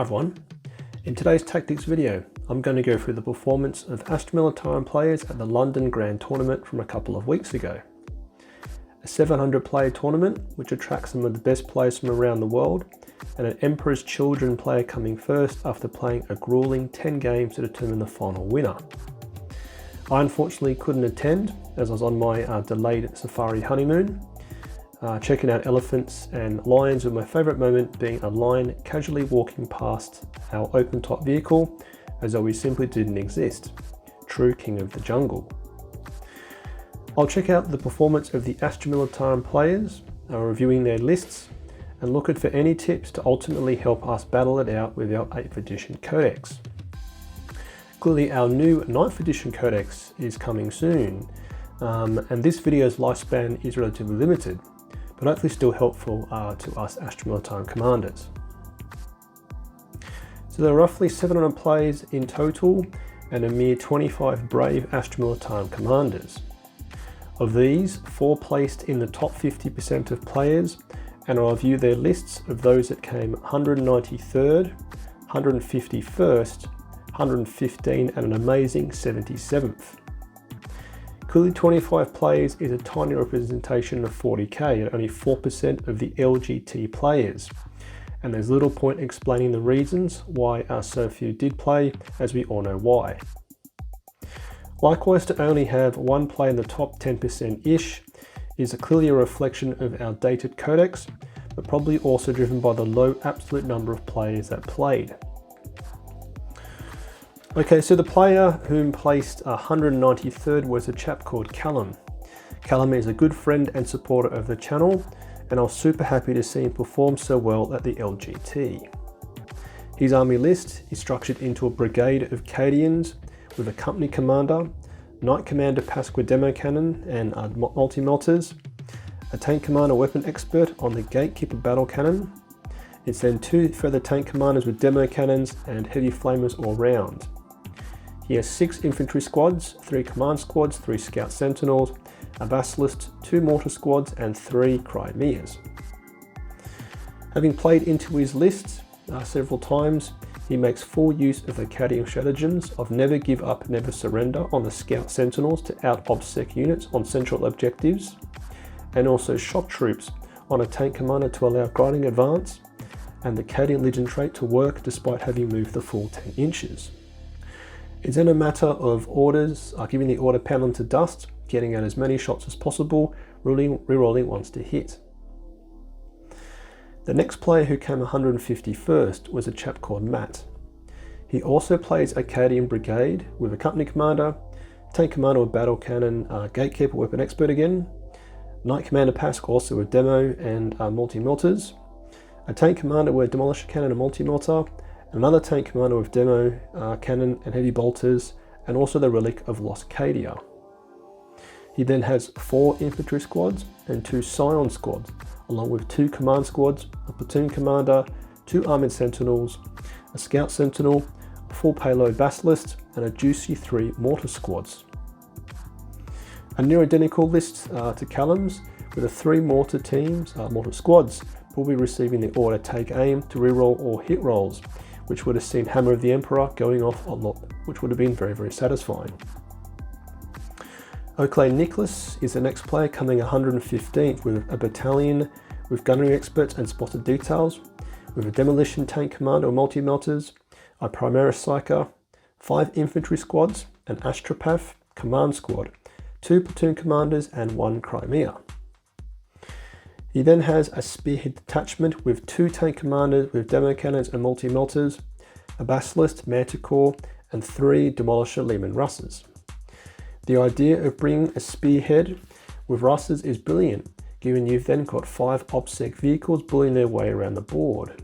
everyone. In today's tactics video, I'm going to go through the performance of Astra Militarum players at the London Grand Tournament from a couple of weeks ago. A 700 player tournament which attracts some of the best players from around the world, and an Emperor's Children player coming first after playing a grueling 10 games to determine the final winner. I unfortunately couldn't attend as I was on my delayed safari honeymoon, checking out elephants and lions, with my favourite moment being a lion casually walking past our open top vehicle as though we simply didn't exist. True king of the jungle. I'll check out the performance of the Astra Militarum players, reviewing their lists and looking for any tips to ultimately help us battle it out with our 8th edition codex. Clearly our new 9th edition codex is coming soon, and this video's lifespan is relatively limited, but hopefully still helpful to us Astra Militarum commanders. So there are roughly 700 players in total and a mere 25 brave Astra Militarum commanders. Of these, 4 placed in the top 50% of players, and I'll review their lists of those that came 193rd, 151st, 115 and an amazing 77th. Clearly 25 players is a tiny representation of 40k at only 4% of the LGT players, and there's little point explaining the reasons why so few did play, as we all know why. Likewise, to only have 1 player in the top 10%-ish is clearly a reflection of our dated codex, but probably also driven by the low absolute number of players that played. Okay, so the player whom placed 193rd was a chap called Callum. Callum is a good friend and supporter of the channel, and I was super happy to see him perform so well at the LGT. His army list is structured into a brigade of Cadians with a company commander, Knight Commander Pasqua demo cannon and multi-melters, a tank commander weapon expert on the Gatekeeper battle cannon. It's then 2 further tank commanders with demo cannons and heavy flamers all round. He has 6 infantry squads, 3 command squads, 3 scout sentinels, a basilisk, 2 mortar squads and 3 Crimeas. Having played into his list several times, he makes full use of the Cadian stratagems of never give up, never surrender on the scout sentinels to out-obsec units on central objectives, and also shock troops on a tank commander to allow grinding advance, and the Cadian Legion trait to work despite having moved the full 10 inches. It's then a matter of orders, giving the order pound them to dust, getting out as many shots as possible, rerolling once to hit. The next player who came 151st was a chap called Matt. He also plays a Cadian brigade with a company commander, tank commander with battle cannon, gatekeeper weapon expert again, Knight Commander Pasqua also with demo and multi-melters, a tank commander with demolisher cannon and multi-melter, another tank commander with demo cannon and heavy bolters, and also the relic of Lost Cadia. He then has 4 infantry squads and 2 scion squads, along with 2 command squads, a platoon commander, 2 armoured sentinels, a scout sentinel, a full payload basilisk, and a juicy 3 mortar squads. A near identical list to Callum's, with the 3 mortar teams, mortar squads, will be receiving the order take aim to reroll all hit rolls, which would have seen Hammer of the Emperor going off a lot, which would have been very, very satisfying. Oakley Nicholas is the next player, coming 115th with a battalion with gunnery experts and spotted details, with a demolition tank commander or multi-melters, a Primaris Psyker, 5 infantry squads, an Astropath command squad, 2 platoon commanders and 1 Crimea. He then has a spearhead detachment with 2 tank commanders with demo cannons and multi-melters, a basilisk, manticore, and 3 demolisher Lehman Russes. The idea of bringing a spearhead with Russes is brilliant, given you've then got 5 OPSEC vehicles bullying their way around the board.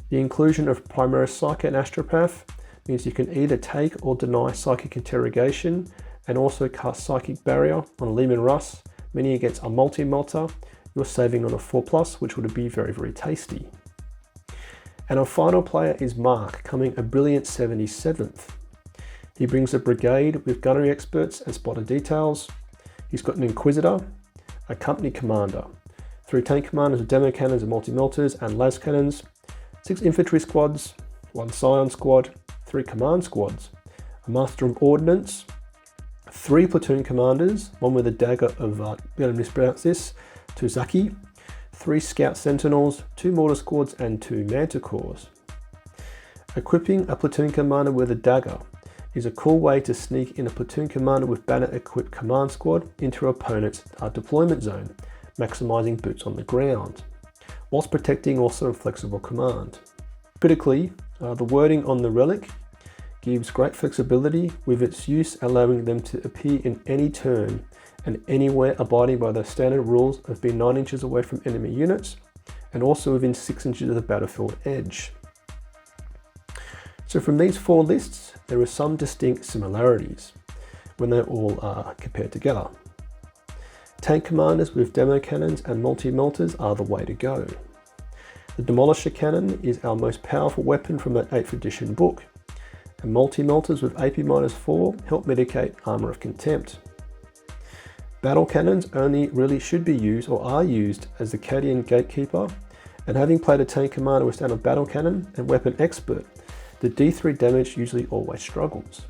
The inclusion of Primaris Psychic and Astropath means you can either take or deny psychic interrogation, and also cast Psychic Barrier on a Lehman Russ, meaning against a multi-melter, you're saving on a 4+, which would be very, very tasty. And our final player is Mark, coming a brilliant 77th. He brings a brigade with gunnery experts and spotter details. He's got an Inquisitor, a company commander, 3 tank commanders with demo cannons and multi-melters and las cannons, 6 infantry squads, 1 scion squad, 3 command squads, a master of ordnance, 3 platoon commanders, one with a dagger of, I'm going to mispronounce this, Tuzaki, 3 scout sentinels, 2 mortar squads and 2 manticores. Equipping a platoon commander with a dagger is a cool way to sneak in a platoon commander with banner equipped command squad into your opponent's deployment zone, maximising boots on the ground, whilst protecting also a flexible command. Critically, the wording on the relic gives great flexibility, with its use allowing them to appear in any turn and anywhere, abiding by the standard rules of being 9 inches away from enemy units and also within 6 inches of the battlefield edge. So from these 4 lists, there are some distinct similarities when they're all compared together. Tank commanders with demo cannons and multi-melters are the way to go. The Demolisher cannon is our most powerful weapon from that 8th edition book, and multi-melters with AP-4 help mitigate Armour of Contempt. Battle cannons only really should be used or are used as the Cadian gatekeeper, and having played a tank commander with standard battle cannon and weapon expert, the D3 damage usually always struggles.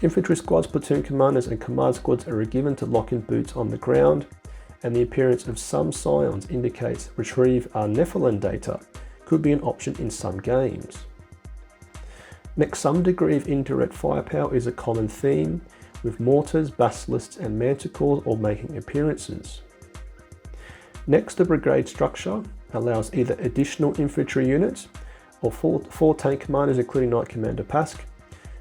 Infantry squads, platoon commanders and command squads are given to lock in boots on the ground, and the appearance of some scions indicates retrieve Nephilim data could be an option in some games. Next, some degree of indirect firepower is a common theme, with mortars, basilisks and manticores all making appearances. Next, the brigade structure allows either additional infantry units or 4 tank commanders including Knight Commander Pask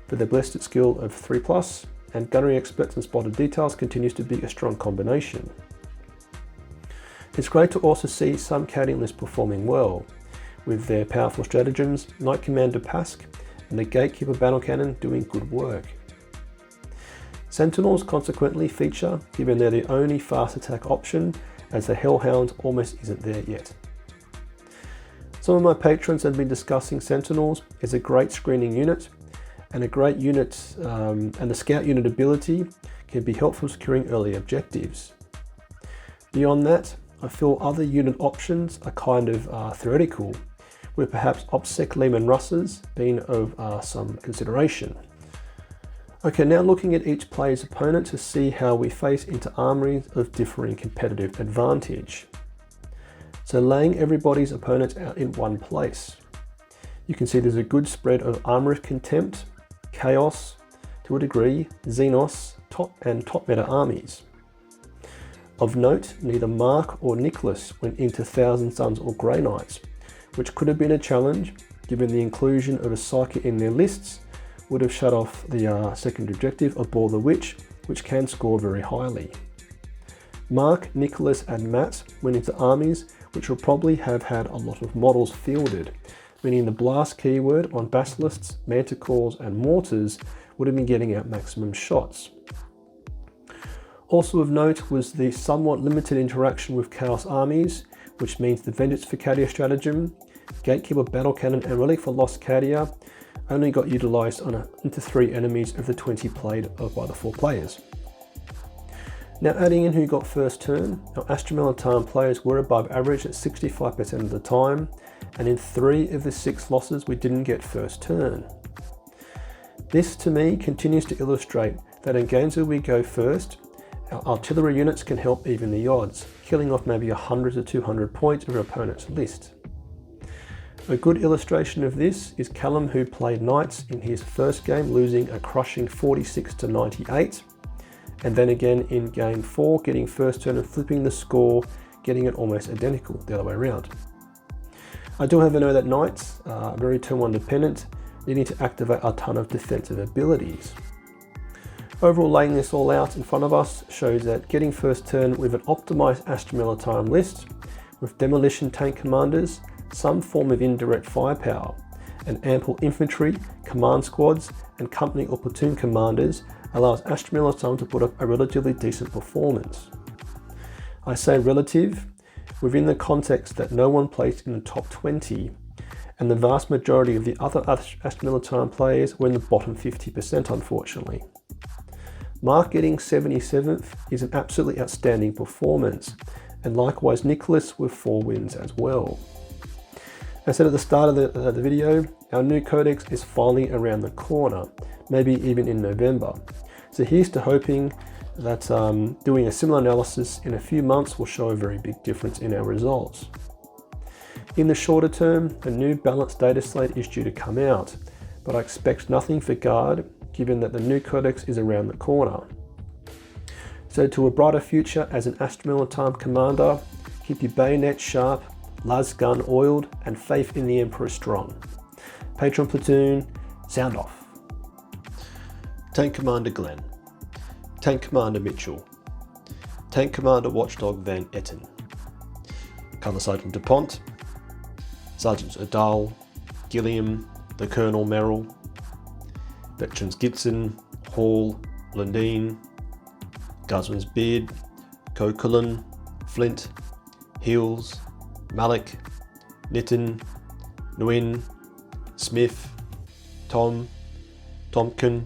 for their ballistic skill of 3+, and gunnery experts and spotted details continues to be a strong combination. It's great to also see some Cadian lists performing well, with their powerful stratagems, Knight Commander Pask and the Gatekeeper Battle Cannon doing good work. Sentinels consequently feature, given they're the only fast attack option, as the Hellhound almost isn't there yet. Some of my patrons have been discussing Sentinels as a great screening unit, and a great unit, and the Scout unit ability can be helpful securing early objectives. Beyond that, I feel other unit options are kind of theoretical, with perhaps OPSEC Lehman Russes being of some consideration. Okay, now looking at each player's opponent to see how we face into armories of differing competitive advantage. So laying everybody's opponents out in one place, you can see there's a good spread of Armour of Contempt, Chaos, to a degree, Xenos, top meta armies. Of note, neither Mark or Nicholas went into Thousand Suns or Grey Knights, which could have been a challenge given the inclusion of a Psyker in their lists would have shut off the second objective of Bore the Witch, which can score very highly. Mark, Nicholas and Matt went into armies which will probably have had a lot of models fielded, meaning the blast keyword on basilisks, manticores and mortars would have been getting out maximum shots. Also of note was the somewhat limited interaction with Chaos armies, which means the Vengeance for Cadia stratagem, Gatekeeper Battle Cannon and Relic for Lost Cadia only got utilised on into 3 enemies of the 20 played by the 4 players. Now adding in who got first turn, our Astra Militarum players were above average at 65% of the time, and in 3 of the 6 losses we didn't get first turn. This to me continues to illustrate that in games where we go first, our artillery units can help even the odds, killing off maybe 100 to 200 points of your opponent's list. A good illustration of this is Callum, who played Knights in his first game, losing a crushing 46 to 98, and then again in game 4 getting first turn and flipping the score, getting it almost identical the other way around. I do however know that Knights are very turn 1 dependent, needing to activate a ton of defensive abilities. Overall, laying this all out in front of us shows that getting first turn with an optimized Astra Militarum list with demolition tank commanders, some form of indirect firepower, and ample infantry, command squads, and company or platoon commanders allows Astra Militarum to put up a relatively decent performance. I say relative within the context that no one placed in the top 20, and the vast majority of the other Astra Militarum players were in the bottom 50%, unfortunately. Mark getting 77th is an absolutely outstanding performance, and likewise Nicholas with 4 wins as well. As I said at the start of the video, our new codex is finally around the corner, maybe even in November. So here's to hoping that doing a similar analysis in a few months will show a very big difference in our results. In the shorter term, a new balanced data slate is due to come out, but I expect nothing for Guard given that the new codex is around the corner. So to a brighter future as an Astra Militarum commander, keep your bayonet sharp, las gun oiled, and faith in the Emperor strong. Patron platoon, sound off. Tank Commander Glenn, Tank Commander Mitchell, Tank Commander Watchdog Van Etten, Colour Sergeant DuPont, Sergeants Udall, Gilliam, the Colonel Merrill, Veterans Gibson, Hall, Lundeen, Guardsman's Beard, Coquelin, Flint, Hills, Malik, Nitton, Nguyen, Smith, Tom, Tompkin,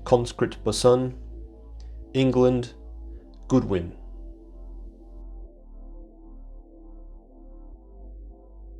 Conscript Bosun, England, Goodwin.